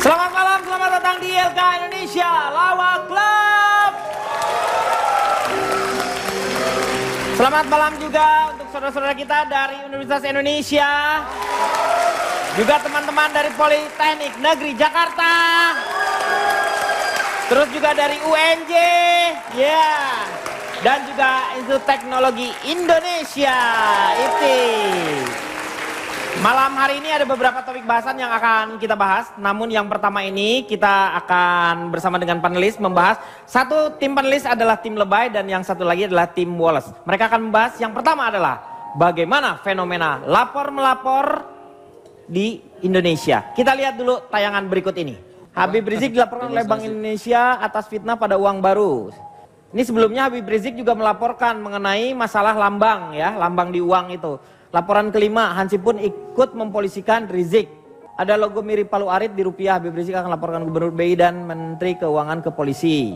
Selamat malam, selamat datang di LK Indonesia Lawak Club. Selamat malam juga untuk saudara-saudara kita dari Universitas Indonesia, juga teman-teman dari Politeknik Negeri Jakarta, terus juga dari UNJ, dan juga Institut Teknologi Indonesia, ITI. Malam hari ini ada beberapa topik bahasan yang akan kita bahas. Namun yang pertama ini kita akan bersama dengan panelis membahas. Satu tim panelis adalah tim Lebay dan yang satu lagi adalah tim Wallace. Mereka akan membahas yang pertama adalah bagaimana fenomena lapor-melapor di Indonesia. Kita lihat dulu tayangan berikut ini. Habib Rizik dilaporkan oleh Bank Indonesia atas fitnah pada uang baru. Ini sebelumnya Habib Rizik juga melaporkan mengenai masalah lambang, ya, lambang di uang itu. Laporan kelima, Hansi pun ikut mempolisikan Rizik. Ada logo mirip Palu Arit di rupiah. Habib Rizik akan laporkan Gubernur BI dan Menteri Keuangan ke polisi.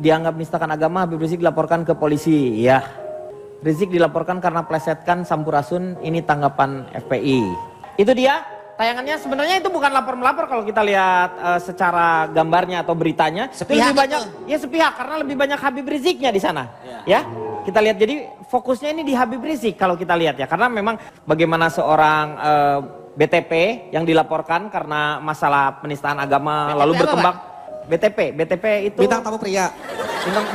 Dianggap menistakan agama, Habib Rizik dilaporkan ke polisi. Ya, Rizik dilaporkan karena plesetkan Sampurasun. Ini tanggapan FPI. Itu dia tayangannya. Sebenarnya itu bukan lapor-melapor kalau kita lihat secara gambarnya atau beritanya. Sepihak itu lebih banyak, ya sepihak karena lebih banyak Habib Riziknya di sana. Ya. Kita lihat, jadi fokusnya ini di Habib Rizik kalau kita lihat ya. Karena memang bagaimana seorang BTP yang dilaporkan karena masalah penistaan agama BTP lalu berkembang. BTP itu bintang tamu pria.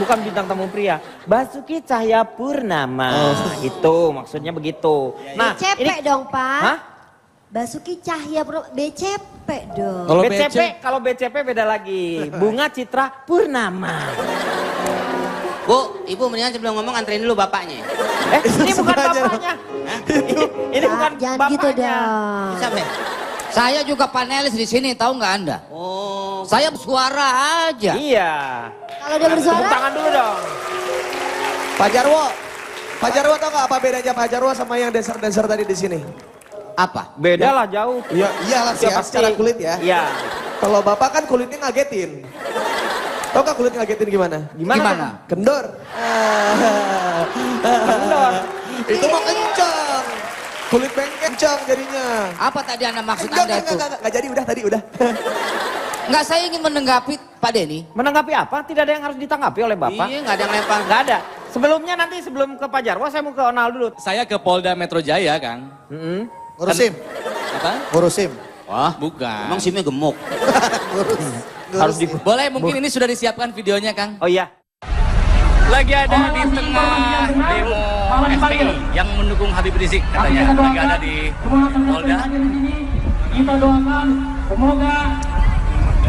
Bukan bintang tamu pria. Basuki Cahayapurnama. Itu maksudnya begitu. Nah, BCP ini dong, Pak. Hah? Basuki Cahayapurnama, BCP dong. Kalau BCP beda lagi. Bunga Citra Purnama. Bu, ibu mendingan sebelum ngomong anterin dulu bapaknya. Ini bukan bapaknya. Ini bukan jangan bapaknya. Gitu dong. Siapa? Saya juga panelis di sini, tahu nggak Anda? Oh, saya bersuara aja. Iya. Kalau dia bersuara, tepuk tangan dulu dong. Pak Jarwo tahu nggak apa bedanya Pak Jarwo sama yang dancer tadi di sini? Apa? Beda lah jauh. Iya, iyalah sih ya, secara kulit ya. Iya. Kalau bapak kan kulitnya ngagetin. Tahu nggak kulit ngagetin gimana? Gimana? Kendor. Kendor. Itu mah kencang. Kulit kencang jadinya. Apa tadi Anda maksud Anda itu? Enggak jadi, udah. Enggak, saya ingin menanggapi Pak Denny. Menanggapi apa? Tidak ada yang harus ditanggapi oleh Bapak. iya nggak ada yang lempar. Nggak ada. Sebelumnya nanti sebelum ke Pak Jarwo saya mau ke Onal dulu. Saya ke Polda Metro Jaya, Kang. Ngurusim. Apa? Ngurusim. Wah, bukan. Emang simnya gemuk. Harus di... Boleh, mungkin ini sudah disiapkan videonya, Kang. Oh iya. Lagi ada di tengah demo FPI yang mendukung Habib Rizik katanya. Lagi ada di Polda. Kita doakan semoga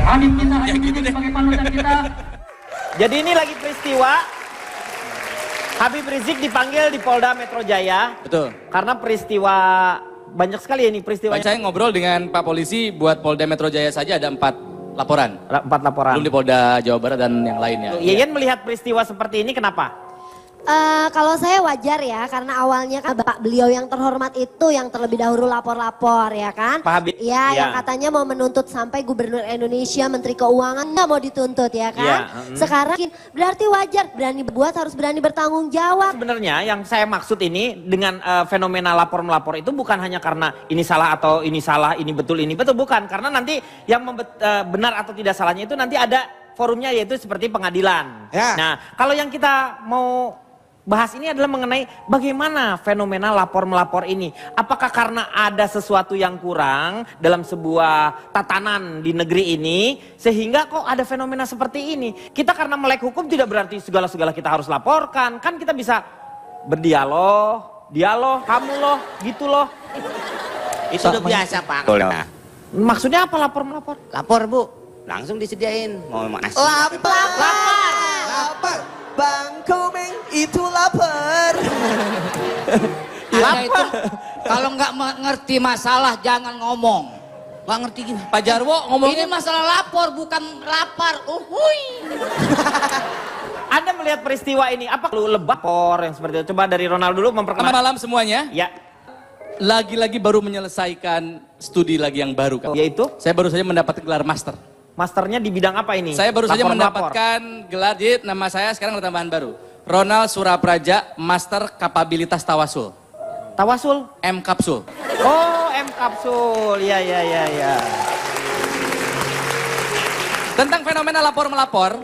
Habib kita sebagai panutan kita. Jadi ini lagi peristiwa Habib Rizik dipanggil di Polda Metro Jaya. Betul. Karena peristiwa banyak sekali ini peristiwanya. Saya ngobrol dengan Pak Polisi buat Polda Metro Jaya saja ada 4 laporan. 4 laporan. Belum di Polda Jawa Barat dan yang lainnya. Yeyen melihat peristiwa seperti ini kenapa? kalau saya wajar ya, karena awalnya kan Bapak beliau yang terhormat itu yang terlebih dahulu lapor-lapor ya kan. Pak Habib. Ya, Ya. yang katanya mau menuntut sampai Gubernur Indonesia, Menteri Keuangan nggak mau dituntut ya kan. Sekarang berarti wajar, berani buat harus berani bertanggung jawab. Sebenarnya yang saya maksud ini dengan fenomena lapor-melapor itu bukan hanya karena ini salah atau ini salah, ini betul, bukan. Karena nanti yang benar atau tidak salahnya itu nanti ada forumnya, yaitu seperti pengadilan. Ya. Nah, kalau yang kita mau bahas ini adalah mengenai bagaimana fenomena lapor-melapor ini. Apakah karena ada sesuatu yang kurang dalam sebuah tatanan di negeri ini sehingga kok ada fenomena seperti ini? Kita karena melek hukum tidak berarti segala-segala kita harus laporkan. Kan kita bisa berdialog, kamu loh, gitu loh. Itu udah biasa, Pak. Maksudnya apa lapor-melapor? Lapor, Bu. Langsung disediain. Mau asli. Lapar. Bang Komeng itu lapar. Anda itu kalau nggak mengerti masalah jangan ngomong. Nggak ngerti gini. Pak Jarwo ngomong Ini masalah lapor bukan lapar. Anda melihat peristiwa ini, apa lu lebapor yang seperti itu? Coba dari Ronald dulu Selamat memperkenalkan. malam semuanya. Ya, Lagi-lagi baru menyelesaikan studi lagi yang baru, Kang. yaitu Saya baru saja mendapat gelar master. masternya di bidang apa ini? Saya baru saja Lapor-melapor. mendapatkan gelar, jadi nama saya sekarang ada tambahan baru. Ronald Surapraja, Master Kapabilitas Tawasul. Tawasul? M Kapsul. Oh, M kapsul. Ya. Tentang fenomena lapor-melapor,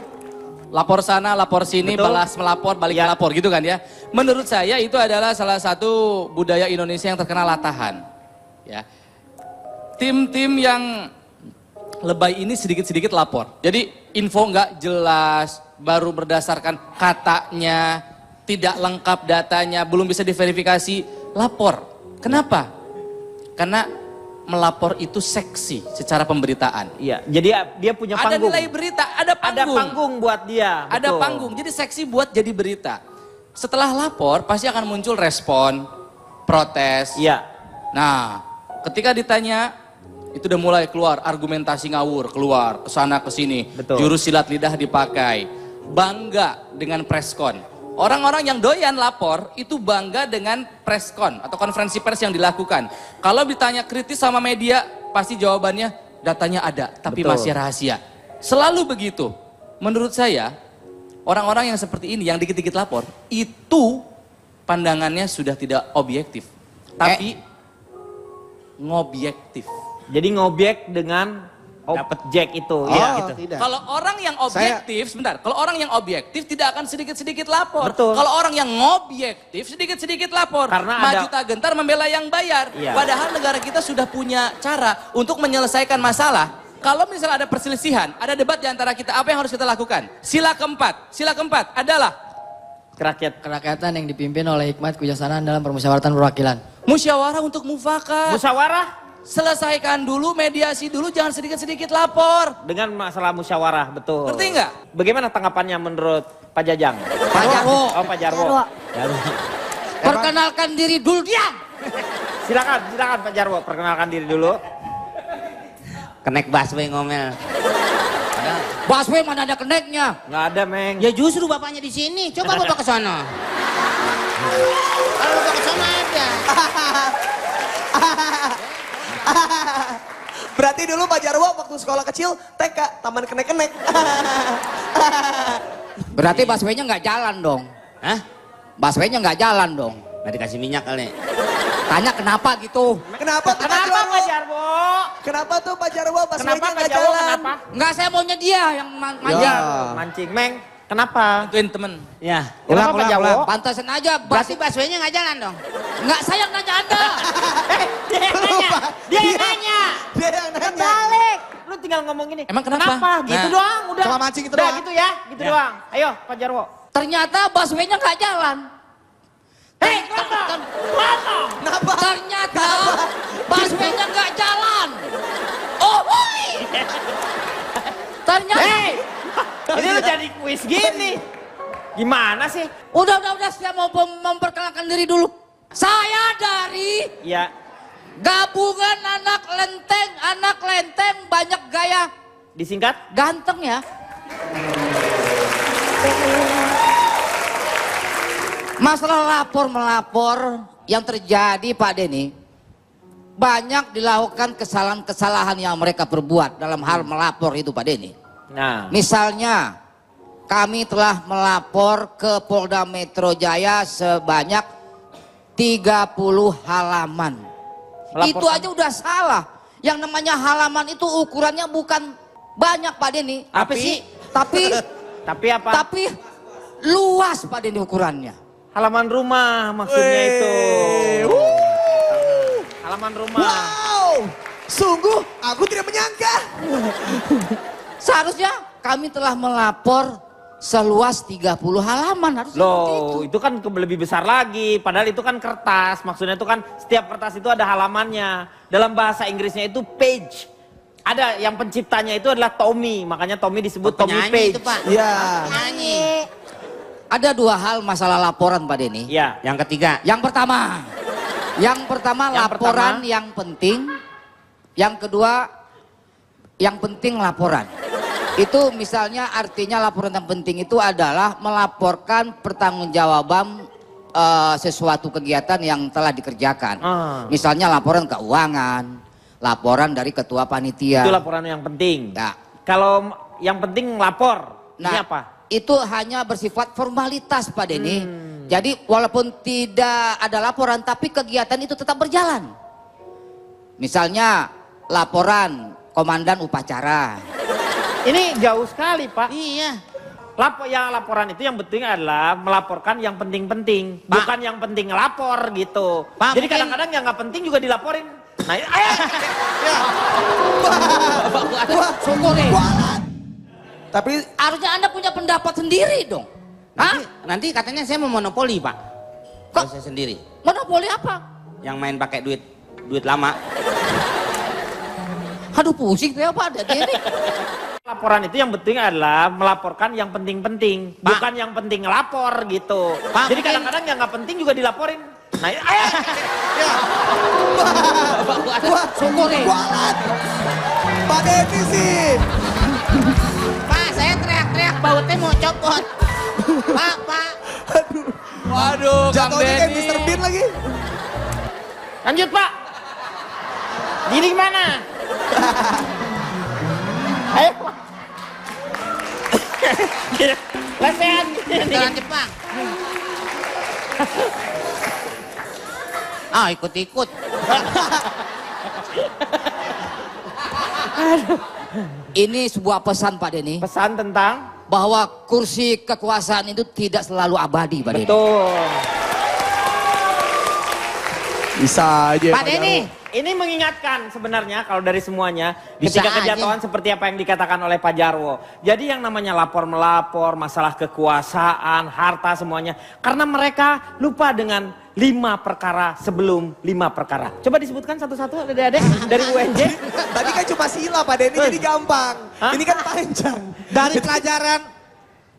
lapor sana, lapor sini, Betul. balas melapor, balik Ya. melapor gitu kan ya. Menurut saya itu adalah salah satu budaya Indonesia yang terkenal latahan. Ya. Tim-tim yang lebay ini sedikit-sedikit lapor. Jadi info nggak jelas, baru berdasarkan katanya, tidak lengkap datanya, belum bisa diverifikasi, lapor. Kenapa? Karena melapor itu seksi secara pemberitaan. Iya, jadi dia punya Ada panggung. nilai berita, ada panggung. Ada panggung buat dia. Ada betul. panggung, jadi seksi buat jadi berita. Setelah lapor pasti akan muncul respon, protes. Iya. Nah, ketika ditanya itu udah mulai keluar argumentasi ngawur, keluar kesana kesini, Betul. jurus silat lidah dipakai, bangga dengan preskon. Orang-orang yang doyan lapor itu bangga dengan preskon atau konferensi pers yang dilakukan. Kalau ditanya kritis sama media, pasti jawabannya datanya ada, tapi Betul. masih rahasia. Selalu begitu. Menurut saya, orang-orang yang seperti ini, yang dikit-dikit lapor, itu pandangannya sudah tidak objektif, tapi ngobjektif. Jadi ngobjek dengan dapat jack itu. Oh, ya, gitu. tidak. Kalau orang yang objektif, sebentar, kalau orang yang objektif tidak akan sedikit-sedikit lapor. Betul. Kalau orang yang ngobjektif sedikit-sedikit lapor. Karena Maju ada- tak gentar membela yang bayar. Iya. Padahal negara kita sudah punya cara untuk menyelesaikan masalah. Kalau misalnya ada perselisihan, ada debat di antara kita, apa yang harus kita lakukan? Sila keempat adalah Kerakyat. Kerakyatan yang dipimpin oleh hikmat kebijaksanaan dalam permusyawaratan perwakilan. musyawarah untuk mufakat. Musyawarah Selesaikan dulu, mediasi dulu, jangan sedikit-sedikit lapor. dengan masalah musyawarah, betul. Ngerti nggak? Bagaimana tanggapannya menurut Pak Jajang? Pak Jarwo. Oh, Pak Jarwo. Jarwo. Perkenalkan diri dulu, diam. Silakan Pak Jarwo, perkenalkan diri dulu. Kenek busway ngomel. Busway mana ada keneknya? Nggak ada, Meng. Ya justru bapaknya di sini. Coba bapak ke sana. Kalau bapak ke sana ada. Berarti dulu Pak Jarwo waktu sekolah kecil TK, taman kenek-kenek. Berarti busway-nya nggak jalan dong. Hah? Busway-nya nggak jalan dong. Nggak dikasih minyak kali. Tanya kenapa gitu? Kenapa tuh Pak Kenapa Jarwo? Pak Jarwo? Kenapa tuh Pak Jarwo Kenapa busway-nya Pak nggak Jarwo? jalan? Kenapa? Nggak, saya maunya dia yang manja. Ya. Mancing, Meng. Kenapa? Bantuin temen. Ya. Kenapa Pak Jarwo? Pantasan aja. Berarti busway-nya nggak jalan dong. Nggak, saya yang nanya Anda. Dia yang nanya. Dia yang nanya. Dia yang nanya. Balik. Lu tinggal ngomong gini. Emang kenapa? Gitu Nah. doang, udah. Cuma mancing gitu Udah doang. gitu ya, gitu Ya. doang. Ayo, Pak Jarwo. Ternyata busway-nya nggak jalan. Hei, ngomong. Kenapa? Ternyata busway-nya nggak jalan. Oh, woi. Ternyata. Hei, ini lu jadi kuis gini. Gimana sih? Udah, saya mau memperkenalkan diri dulu. Saya dari Ya, gabungan anak lenteng banyak gaya, disingkat. ganteng ya. Masalah lapor melapor yang terjadi Pak Denny, banyak dilakukan kesalahan-kesalahan yang mereka perbuat dalam hal melapor itu Pak Denny. Nah, Misalnya kami telah melapor ke Polda Metro Jaya sebanyak 30 halaman. Melaporkan. Itu aja udah salah. Yang namanya halaman itu ukurannya bukan banyak Pak Denny. Apa sih? Tapi tapi apa? tapi luas Pak Denny ukurannya. Halaman rumah maksudnya itu. Halaman rumah. Wow, sungguh aku tidak menyangka. Seharusnya kami telah melapor seluas 30 halaman, harus seperti itu. Loh, itu kan lebih besar lagi. Padahal itu kan kertas. Maksudnya itu kan setiap kertas itu ada halamannya. Dalam bahasa Inggrisnya itu page. Ada yang penciptanya itu adalah Tommy. Makanya Tommy disebut Tommy Penyanyi Page. itu Pak. Iya. Nyanyi. Ada dua hal masalah laporan Pak Denny. Iya. Yang ketiga. Yang pertama laporan yang penting. Yang kedua, yang penting laporan. Itu misalnya artinya laporan yang penting itu adalah melaporkan pertanggungjawaban sesuatu kegiatan yang telah dikerjakan. Misalnya laporan keuangan, laporan dari ketua panitia. Itu laporan yang penting. Nah, Kalau yang penting lapor. Ini Nah, apa? itu hanya bersifat formalitas Pak Denny. Jadi walaupun tidak ada laporan tapi kegiatan itu tetap berjalan. Misalnya laporan komandan upacara. Ini jauh sekali, Pak. Iya. Laporan itu yang penting adalah melaporkan yang penting-penting, Pak. bukan yang penting ngelapor gitu. Pak, Jadi mungkin- kadang-kadang yang nggak penting juga dilaporin. Nah, Wah, syukuri. Tapi Harusnya Anda punya pendapat sendiri dong. Hah? Nanti katanya saya mau monopoli, Pak. Kalau saya sendiri. Monopoli apa? Yang main pakai duit lama. Aduh pusing tuh apa ada ini. laporan itu yang penting adalah melaporkan yang penting-penting, Pak. bukan yang penting ngelapor gitu. Pak, Jadi mungkin- kadang-kadang yang nggak penting juga dilaporin. Nah, wah, Syukuri. kualat. Pak Denny sih. Pak, saya teriak-teriak bautnya mau copot. Pak. Waduh, Kang Jatuhnya kayak Denny. Mr. Bean lagi. lanjut Pak. Jadi gimana? Ayo. Lesehan. Jalan Jepang. Ikut-ikut. Ini sebuah pesan Pak Denny. Pesan tentang Bahwa kursi kekuasaan itu tidak selalu abadi Pak Denny. betul. Bisa aja. Pak Denny. Ini mengingatkan sebenarnya kalau dari semuanya Bisa ketika aja. kejatuhan seperti apa yang dikatakan oleh Pak Jarwo. Jadi yang namanya lapor-melapor, masalah kekuasaan, harta semuanya. Karena mereka lupa dengan 5 perkara sebelum 5 perkara. Coba disebutkan satu-satu adik-adik dari UNJ. Tadi kan cuma sila Pak Denny jadi gampang. Hah? Ini kan panjang. Dari pelajaran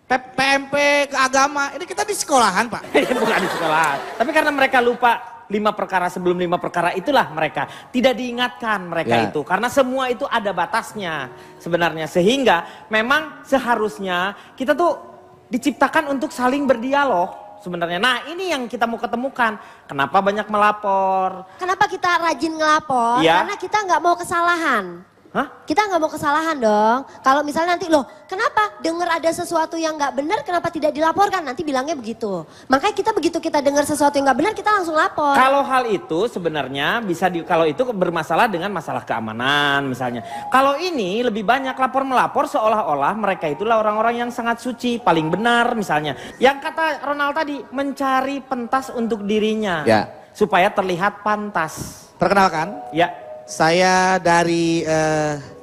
PMP ke agama, ini kita di sekolahan Pak. Bukan di sekolah. Tapi karena mereka lupa 5 perkara sebelum 5 perkara, itulah mereka. Tidak diingatkan mereka Ya. itu. Karena semua itu ada batasnya sebenarnya. Sehingga memang seharusnya kita tuh diciptakan untuk saling berdialog sebenarnya. Nah ini yang kita mau ketemukan. Kenapa banyak melapor? Kenapa kita rajin ngelapor? Iya. Karena kita nggak mau kesalahan. Hah? Kita nggak mau kesalahan dong. Kalau misalnya nanti loh, kenapa dengar ada sesuatu yang nggak benar, kenapa tidak dilaporkan? Nanti bilangnya begitu. Makanya kita begitu kita dengar sesuatu yang nggak benar, kita langsung lapor. Kalau hal itu sebenarnya bisa kalau itu bermasalah dengan masalah keamanan misalnya. Kalau ini lebih banyak lapor melapor seolah-olah mereka itulah orang-orang yang sangat suci, paling benar misalnya. Yang kata Ronald tadi, mencari pentas untuk dirinya. Ya. Supaya terlihat pantas. Perkenalkan, Ya. saya dari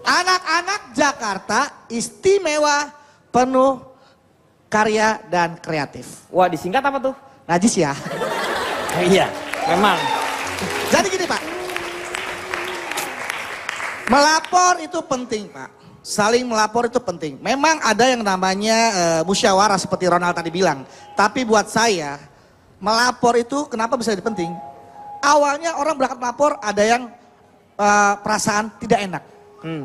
anak-anak Jakarta istimewa, penuh karya dan kreatif. Wah, disingkat apa tuh? Najis ya. Iya, memang. Jadi gini Pak, melapor itu penting Pak. Saling melapor itu penting. Memang ada yang namanya musyawarah seperti Ronald tadi bilang. Tapi buat saya, melapor itu kenapa bisa jadi penting? Awalnya orang berangkat melapor ada yang perasaan tidak enak.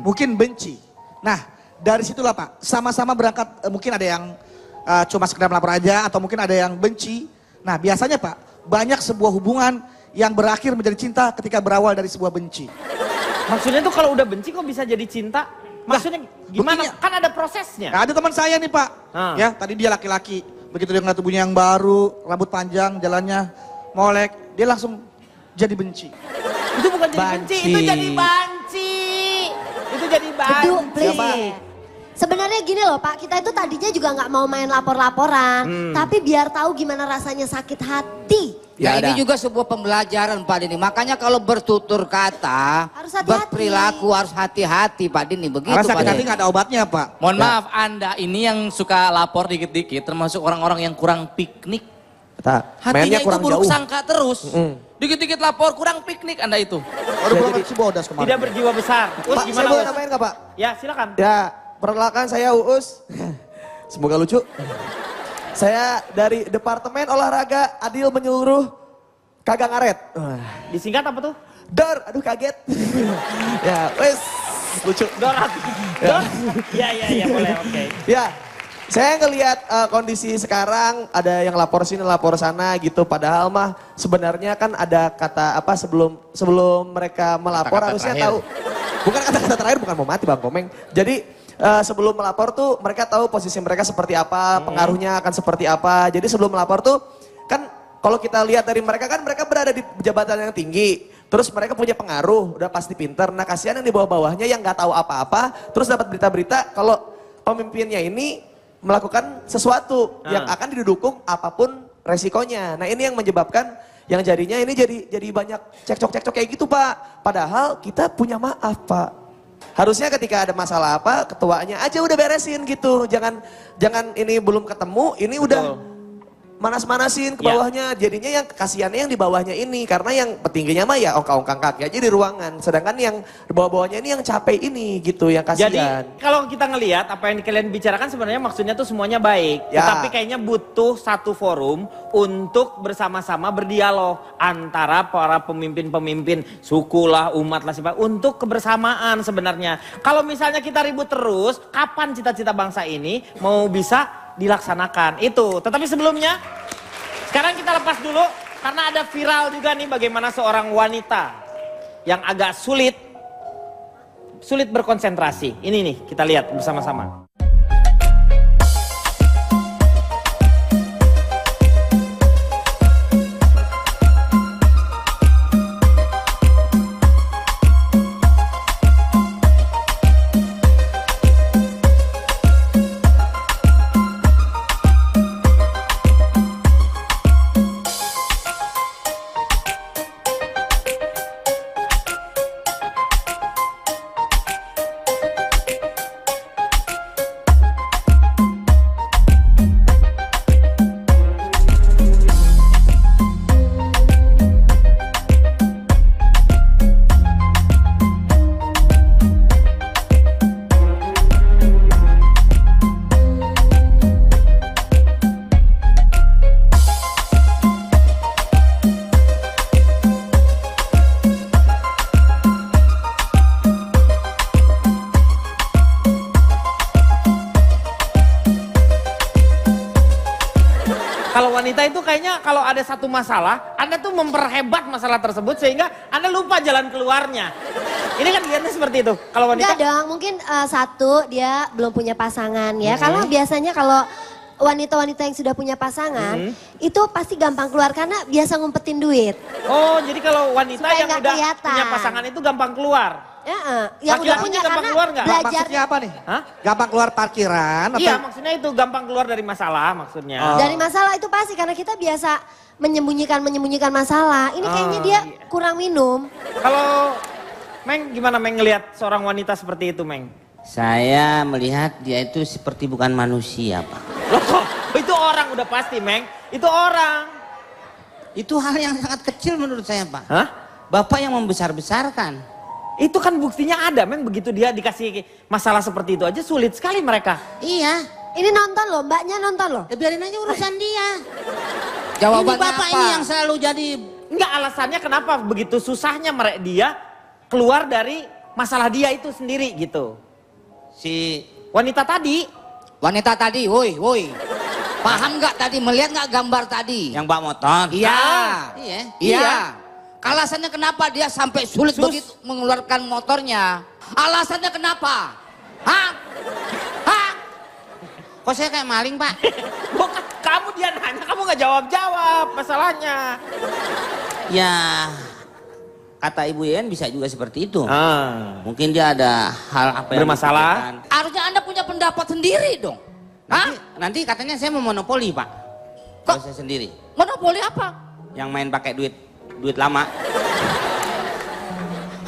Mungkin benci. Nah dari situlah Pak, sama-sama berangkat mungkin ada yang cuma sekedar melapor aja atau mungkin ada yang benci. Nah biasanya Pak, banyak sebuah hubungan yang berakhir menjadi cinta ketika berawal dari sebuah benci. Maksudnya tuh kalau udah benci kok bisa jadi cinta? Maksudnya gimana? buktinya. Kan ada prosesnya. Nah, ada teman saya nih Pak, ya tadi dia laki-laki, begitu dia ngeliat tubuhnya yang baru, rambut panjang, jalannya molek, dia langsung jadi benci. Itu bukan jadi benci, itu jadi banci. Itu jadi banci. Bedu, please. Sebenarnya gini loh Pak, kita itu tadinya juga nggak mau main lapor-laporan, tapi biar tahu gimana rasanya sakit hati. Ya, Ya, ini ada. juga sebuah pembelajaran Pak Denny. Makanya kalau bertutur kata, Harus hati-hati. berperilaku harus hati-hati Pak Denny. Begitu Karena Pak sakit hati Denny. nggak ada obatnya Pak. Mohon maaf, Anda ini yang suka lapor dikit-dikit termasuk orang-orang yang kurang piknik. Hatinya itu buruk sangka terus. Dikit-dikit lapor kurang piknik Anda itu. Baru berangkat Cibodas kemarin. Tidak berjiwa besar. Us Pak, saya gimana boleh Us? namain nggak Pak? Ya silakan. Ya, perkenalkan saya Uus. Semoga lucu. Saya dari Departemen Olahraga Adil Menyeluruh Kagak Ngaret. Disingkat apa tuh? Dor, aduh kaget. Ya, wes lucu. Dorat. Dor? Ya boleh, oke. Ya, saya ngelihat kondisi sekarang ada yang lapor sini, lapor sana gitu. Padahal mah sebenarnya kan ada kata apa sebelum mereka melapor Kata-kata harusnya terakhir. tahu. Bukan kata-kata terakhir, bukan mau mati Bang Komeng. Jadi sebelum melapor tuh mereka tahu posisi mereka seperti apa, pengaruhnya akan seperti apa. Jadi sebelum melapor tuh kan kalau kita lihat dari mereka kan mereka berada di jabatan yang tinggi. Terus mereka punya pengaruh, udah pasti pinter. Nah kasihan yang di bawah-bawahnya yang nggak tahu apa-apa, terus dapat berita-berita kalau pemimpinnya ini melakukan sesuatu yang akan didukung apapun resikonya. Nah ini yang menyebabkan yang jadinya ini jadi banyak cekcok-cekcok kayak gitu Pak. Padahal kita punya maaf Pak. Harusnya ketika ada masalah apa, ketuanya aja udah beresin gitu. Jangan ini belum ketemu, ini udah manas-manasin ke bawahnya. Jadinya yang kasihannya yang di bawahnya ini. Karena yang petingginya mah ya ongkang-ongkang kaki aja di ruangan. Sedangkan yang di bawah-bawahnya ini yang capek ini gitu, yang kasihan. Jadi kalau kita ngelihat apa yang kalian bicarakan sebenarnya maksudnya tuh semuanya baik. Ya. Tetapi kayaknya butuh satu forum untuk bersama-sama berdialog antara para pemimpin-pemimpin suku lah, umat lah, siapa, untuk kebersamaan sebenarnya. Kalau misalnya kita ribut terus, kapan cita-cita bangsa ini mau bisa dilaksanakan itu. Tetapi sebelumnya sekarang kita lepas dulu karena ada viral juga nih bagaimana seorang wanita yang agak sulit berkonsentrasi. Ini nih kita lihat bersama-sama. Kalau wanita itu kayaknya kalau ada satu masalah, Anda tuh memperhebat masalah tersebut sehingga Anda lupa jalan keluarnya. Ini kan lihatnya seperti itu. Kalau wanita Enggak dong, mungkin satu dia belum punya pasangan ya. Kalau biasanya kalau wanita-wanita yang sudah punya pasangan, itu pasti gampang keluar karena biasa ngumpetin duit. Oh, jadi kalau wanita Supaya yang nggak udah kelihatan. punya pasangan itu gampang keluar. Yang udah Laki-lakinya punya gampang karena keluar nggak? belajar. Maksudnya apa nih? Hah? Gampang keluar parkiran? Iya, Atau... maksudnya itu gampang keluar dari masalah maksudnya. Dari masalah itu pasti karena kita biasa menyembunyikan masalah. Ini kayaknya dia kurang minum. Kalau Meng gimana Meng ngelihat seorang wanita seperti itu Meng? Saya melihat dia itu seperti bukan manusia, Pak. Loh kok? Itu orang udah pasti Meng. Itu orang. Itu hal yang sangat kecil menurut saya, Pak. Hah? Bapak yang membesar-besarkan. Itu kan buktinya ada Meng, begitu dia dikasih masalah seperti itu aja sulit sekali mereka. Iya. Ini nonton loh, mbaknya nonton loh. Ya biarin aja urusan dia. Jawabannya Ini bapak apa? ini yang selalu jadi... Enggak, alasannya kenapa begitu susahnya dia keluar dari masalah dia itu sendiri gitu. Si Wanita tadi. Wanita tadi, woi. Paham nggak tadi, melihat nggak gambar tadi? yang bawa motor. Iya. Iya. Iya. Alasannya kenapa dia sampai sulit begitu mengeluarkan motornya? Alasannya kenapa? Hah? Kok saya kayak maling, Pak? Bukan, kamu dia nanya, kamu nggak jawab-jawab masalahnya. Ya, kata Ibu Yen bisa juga seperti itu. Ah. Mungkin dia ada hal apa yang Bermasalah. dipikirkan. Harusnya Anda punya pendapat sendiri dong. Hah? Nanti katanya saya mau monopoli, Pak. Kalau saya sendiri. Monopoli apa? Yang main pakai duit lama.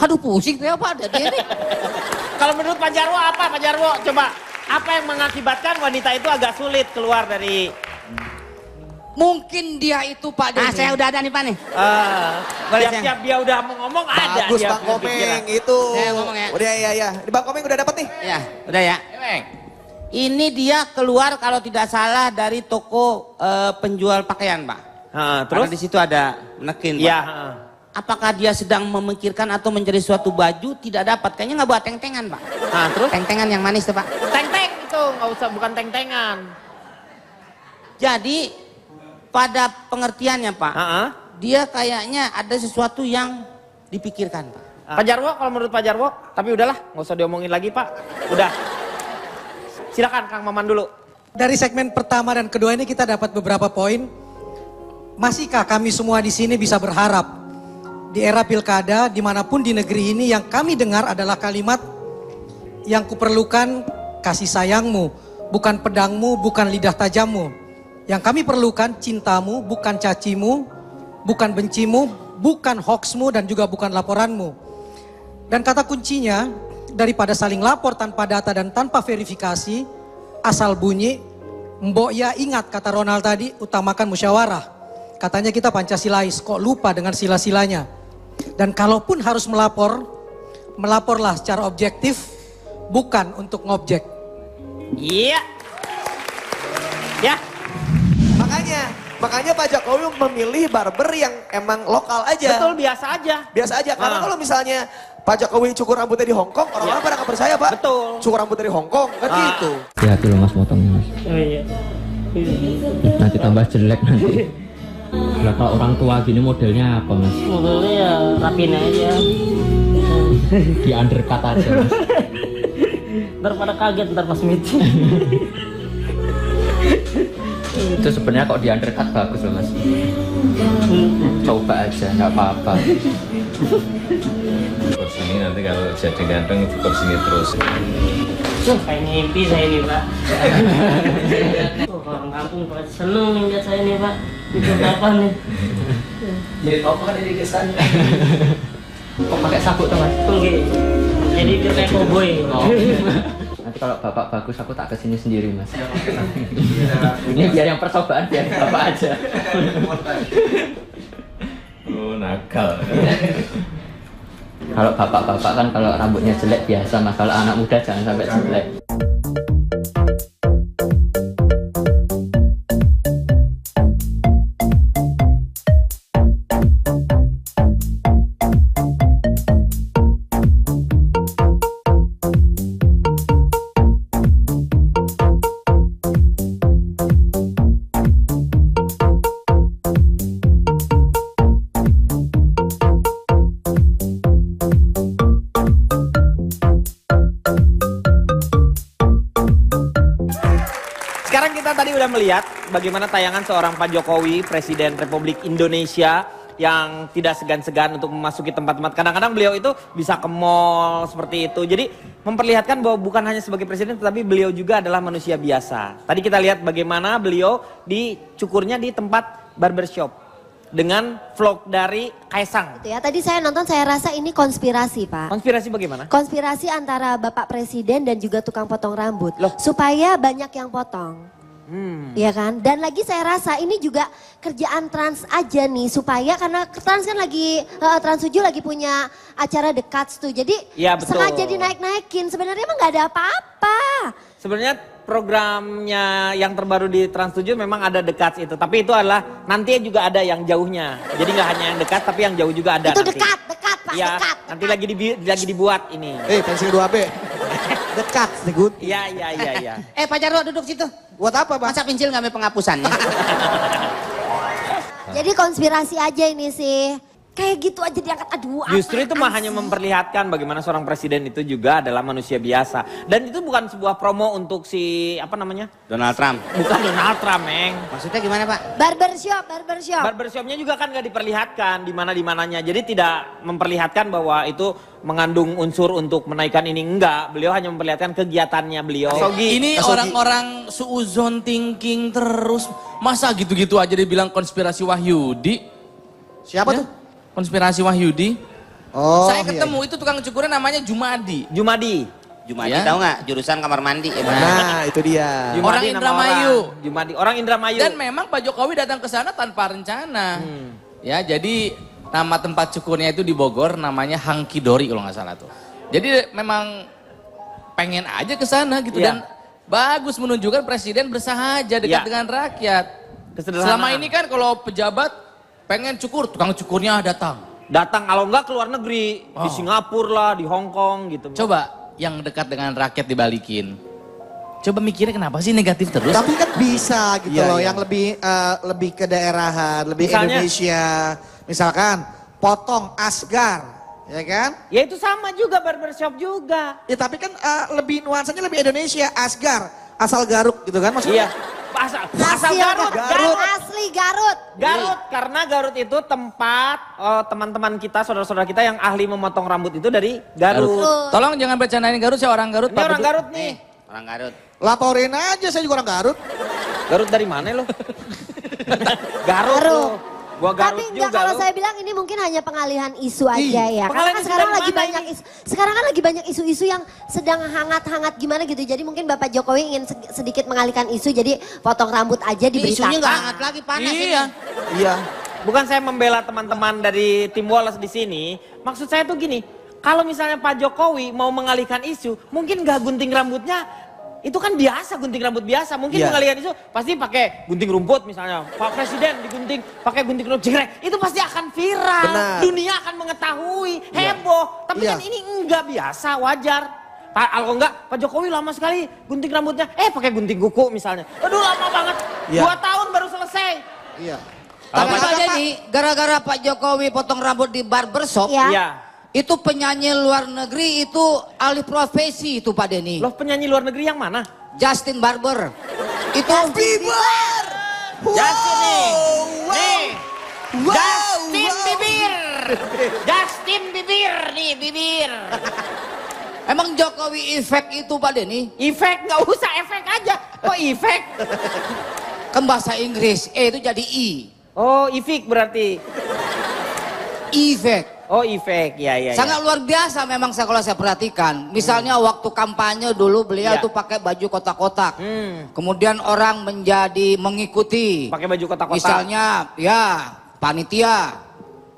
Aduh pusing tuh apa ada dia nih. Kalau menurut Pak Jarwo apa Pak Jarwo? Coba apa yang mengakibatkan wanita itu agak sulit keluar dari... Mungkin dia itu Pak Denny. Ah, saya udah ada nih, Pak nih. Boleh, Tiap-tiap dia udah mau ngomong ada. Bagus dia Bang Komeng pikiran. itu. Saya ngomong ya. Udah ya. Di Bang Komeng udah dapet nih. Ya, udah ya. Ini dia keluar kalau tidak salah dari toko penjual pakaian, Pak. Terus? Karena di situ ada menekin, Pak. Iya. Apakah dia sedang memikirkan atau mencari suatu baju tidak dapat? Kayaknya nggak buat teng-tengan, Pak. Terus? Teng-tengan yang manis tuh, Pak. Teng-teng itu, nggak usah, bukan teng-tengan. Jadi pada pengertiannya, Pak, dia kayaknya ada sesuatu yang dipikirkan, Pak. Pak Jarwo, kalau menurut Pak Jarwo, tapi udahlah, nggak usah diomongin lagi, Pak. Udah. Silakan Kang Maman dulu. Dari segmen pertama dan kedua ini kita dapat beberapa poin. Masihkah kami semua di sini bisa berharap di era pilkada dimanapun di negeri ini yang kami dengar adalah kalimat yang kuperlukan kasih sayangmu, bukan pedangmu, bukan lidah tajammu. Yang kami perlukan cintamu, bukan cacimu, bukan bencimu, bukan hoaxmu dan juga bukan laporanmu. Dan kata kuncinya daripada saling lapor tanpa data dan tanpa verifikasi, asal bunyi, mbok ya ingat kata Ronald tadi, utamakan musyawarah. Katanya kita Pancasilais, kok lupa dengan sila-silanya. Dan kalaupun harus melapor, melaporlah secara objektif, bukan untuk ngobjek. Iya. Ya. Makanya Pak Jokowi memilih barber yang emang lokal aja. Betul, biasa aja. Biasa aja, karena kalau misalnya Pak Jokowi cukur rambutnya di Hong Kong, orang-orang pada nggak percaya Pak. Betul. Cukur rambut dari Hong Kong, kan gitu. Hati-hati loh mas motongnya mas. Oh iya. Nanti tambah jelek nanti. Lah kalau orang tua gini modelnya apa mas? Modelnya ya rapin aja. Di undercut aja mas. Ntar pada kaget ntar pas meeting. Itu sebenarnya kok di undercut bagus loh mas. Coba aja, nggak apa-apa. Cukur sini nanti kalau jadi ganteng cukur sini terus. Kayak ngimpi saya ini Pak. Orang kampung pada seneng nih lihat saya nih Pak. Itu apa nih? Jadi apa kan ini kesan? Kok pakai sabuk tuh mas? Oke. Jadi dia kayak cowboy. Nanti kalau bapak bagus aku tak kesini sendiri mas. Ini biar yang percobaan biar bapak aja. Oh nakal. Kalau bapak-bapak kan kalau rambutnya jelek biasa mas. Kalau anak muda jangan sampai jelek. Sekarang kita tadi udah melihat bagaimana tayangan seorang Pak Jokowi, Presiden Republik Indonesia yang tidak segan-segan untuk memasuki tempat-tempat. Kadang-kadang beliau itu bisa ke mall seperti itu. Jadi memperlihatkan bahwa bukan hanya sebagai presiden tetapi beliau juga adalah manusia biasa. Tadi kita lihat bagaimana beliau dicukurnya di tempat barbershop dengan vlog dari Kaisang. Gitu ya. Tadi saya nonton, saya rasa ini konspirasi Pak. Konspirasi bagaimana? Konspirasi antara Bapak Presiden dan juga tukang potong rambut. Loh. Supaya banyak yang potong. Iya kan? Dan lagi saya rasa ini juga kerjaan Trans aja nih. Supaya karena Trans kan lagi, Trans 7 lagi punya acara The Cuts tuh. Jadi Ya, betul. sengaja dinaik-naikin. Sebenarnya emang gak ada apa-apa. Sebenarnya programnya yang terbaru di Trans 7 memang ada dekat itu. Tapi itu adalah nanti juga ada yang jauhnya. Jadi nggak hanya yang dekat tapi yang jauh juga ada Itu nanti. dekat Pak, Ya, dekat. nanti lagi dibuat ini. Pensil 2B. Dekat, good. Iya. Pak Jarwo duduk situ. Buat apa Pak? Masa pensil ngambil penghapusannya? Jadi konspirasi aja ini sih. Kayak gitu aja diangkat, aduh Justru itu mah apaan hanya sih? memperlihatkan bagaimana seorang presiden itu juga adalah manusia biasa. Dan itu bukan sebuah promo untuk si, apa namanya? Donald Trump. Bukan Donald Trump, Meng. Maksudnya gimana Pak? Barbershop. Barbershopnya juga kan gak diperlihatkan di mana-mananya. Jadi tidak memperlihatkan bahwa itu mengandung unsur untuk menaikkan ini. Enggak, beliau hanya memperlihatkan kegiatannya beliau. Ini orang-orang suuzon thinking terus. Masa gitu-gitu aja dibilang konspirasi Wahyudi? Siapa Ya? tuh? Konspirasi Wahyudi. Oh, Saya ketemu itu tukang cukurnya namanya Jumadi. Jumadi. Jumadi Ya. tahu nggak? Jurusan kamar mandi. Ya, Nah, itu dia. Jumadi Orang nama Indramayu. orang. Jumadi, orang Indramayu. Dan memang Pak Jokowi datang ke sana tanpa rencana. Ya, jadi nama tempat cukurnya itu di Bogor namanya Hangkidori kalau nggak salah tuh. Jadi memang pengen aja ke sana gitu Iya. dan bagus menunjukkan presiden bersahaja dekat Iya. dengan rakyat. Kesederhanaan. Selama ini kan kalau pejabat pengen cukur, tukang cukurnya datang. Datang kalau enggak ke luar negeri, di Oh. Singapura lah, di Hong Kong gitu. Coba yang dekat dengan rakyat dibalikin. Coba mikirnya kenapa sih negatif terus? Tapi kan bisa gitu Iya, loh, iya. yang lebih ke daerahan, lebih Misalnya? Indonesia. Misalkan potong Asgar, ya kan? Ya itu sama juga barbershop juga. Ya tapi kan lebih nuansanya lebih Indonesia, Asgar, asal Garuk gitu kan maksudnya. Iya. Asal Garut. Asli Garut. Garut, karena Garut itu tempat teman-teman kita, saudara-saudara kita yang ahli memotong rambut itu dari Garut. Tolong jangan bercandain Garut, saya orang Garut. Ini orang Garut nih. Orang Garut. Laporin aja, saya juga orang Garut. Garut dari mana lo? Garut lo. Gua Garut Tapi enggak, juga kalau lo. saya bilang ini mungkin hanya pengalihan isu aja ya. Karena pengalihan kan isu sekarang dari lagi mana banyak ini? sekarang kan lagi banyak isu-isu yang sedang hangat-hangat gimana gitu. Jadi mungkin Bapak Jokowi ingin sedikit mengalihkan isu, jadi potong rambut aja diberitakan. Isunya nggak hangat lagi, panas ini. Iya. Bukan saya membela teman-teman dari tim Wallace di sini. Maksud saya tuh gini, kalau misalnya Pak Jokowi mau mengalihkan isu, mungkin nggak gunting rambutnya. Itu kan biasa, gunting rambut biasa. Mungkin mengalihkan isu pasti pakai gunting rumput misalnya. Pak Presiden digunting pakai gunting rambut jegrek. Itu pasti akan viral. Benar. Dunia akan mengetahui, heboh. Tapi kan ini enggak biasa, wajar. Kalau enggak, Pak Jokowi lama sekali gunting rambutnya. Pakai gunting kuku misalnya. Aduh lama banget. 2 tahun baru selesai. Iya. Tapi Pak Denny, gara-gara Pak Jokowi potong rambut di barbershop, itu penyanyi luar negeri itu alih profesi itu Pak Denny. Loh, penyanyi luar negeri yang mana? Justin Barber. Itu Bieber. Justin nih. Nih. Justin Bibir. Justin Bibir nih, bibir. Emang Jokowi efek itu Pak Denny? Efek, nggak usah efek aja. Kok efek? Kan bahasa Inggris, E itu jadi I. Oh, efek berarti. Efek. Oh, efek, ya. Sangat luar biasa memang kalau saya perhatikan. Misalnya waktu kampanye dulu beliau itu pakai baju kotak-kotak. Kemudian orang menjadi mengikuti. Pakai baju kotak-kotak. Misalnya ya panitia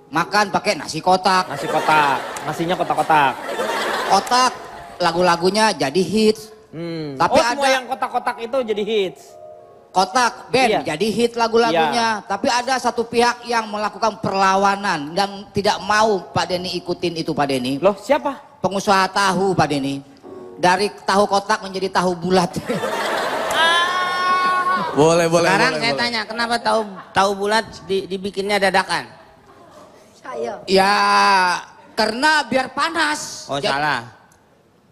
makan pakai nasi kotak. Nasi kotak, nasinya kotak-kotak. Kotak, lagu-lagunya jadi hits. Tapi semua ada yang kotak-kotak itu jadi hits. kotak band jadi hit lagu-lagunya. Tapi ada satu pihak yang melakukan perlawanan dan tidak mau Pak Denny ikutin itu Pak Denny. Loh, siapa? Pengusaha tahu Pak Denny. Dari tahu kotak menjadi tahu bulat. Boleh. Sekarang saya tanya, kenapa tahu bulat dibikinnya dadakan? Ya, karena biar panas. Oh, salah.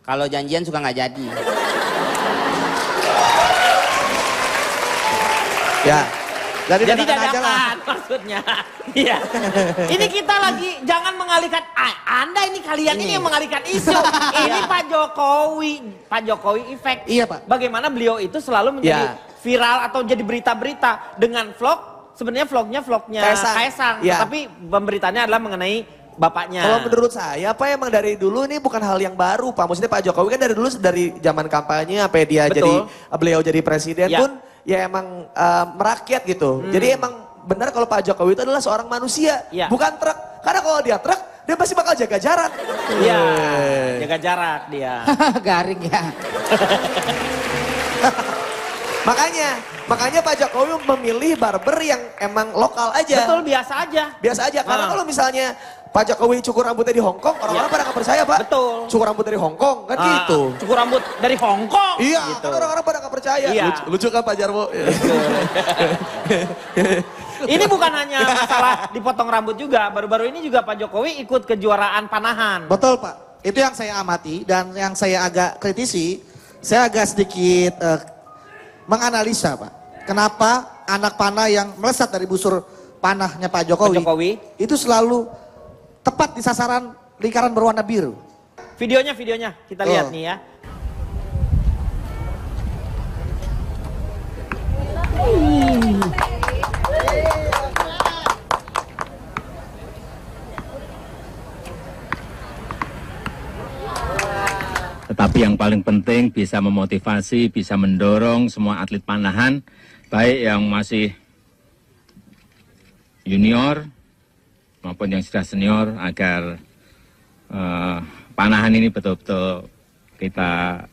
Kalau janjian suka nggak jadi. Ya. Jadi aja lah. dadakan maksudnya. Iya. Ini kita lagi jangan mengalihkan Anda ini kalian ini yang mengalihkan isu. Ini Pak Jokowi efek. Iya, Pak. Bagaimana beliau itu selalu menjadi viral atau jadi berita-berita dengan vlog. Sebenarnya vlognya Kaisang. Tapi pemberitanya adalah mengenai bapaknya. Kalau menurut saya, Pak, emang dari dulu ini bukan hal yang baru, Pak. Maksudnya Pak Jokowi kan dari dulu dari zaman kampanye sampai dia beliau jadi presiden pun ya emang merakyat gitu. Jadi emang benar kalau Pak Jokowi itu adalah seorang manusia, bukan truk. Karena kalau dia truk, dia pasti bakal jaga jarak. Iya, jaga jarak dia. Garing ya. Makanya Pak Jokowi memilih barber yang emang lokal aja. Betul, biasa aja. Biasa aja, karena kalau misalnya Pak Jokowi cukur rambutnya di Hongkong, orang-orang pada nggak percaya, Pak. Betul. Cukur rambut dari Hongkong, kan gitu. Cukur rambut dari Hongkong. Iya, gitu. kan orang-orang pada nggak percaya. Iya. Lucu kan Pak Jarwo? Ini bukan hanya masalah dipotong rambut juga. Baru-baru ini juga Pak Jokowi ikut kejuaraan panahan. Betul Pak, itu yang saya amati dan yang saya agak kritisi. Saya agak sedikit menganalisa Pak. Kenapa anak panah yang melesat dari busur panahnya Pak Jokowi itu selalu tepat di sasaran lingkaran berwarna biru. Videonya kita lihat nih ya. Tetapi yang paling penting bisa memotivasi, bisa mendorong semua atlet panahan, baik yang masih junior maupun yang sudah senior, agar panahan ini betul-betul kita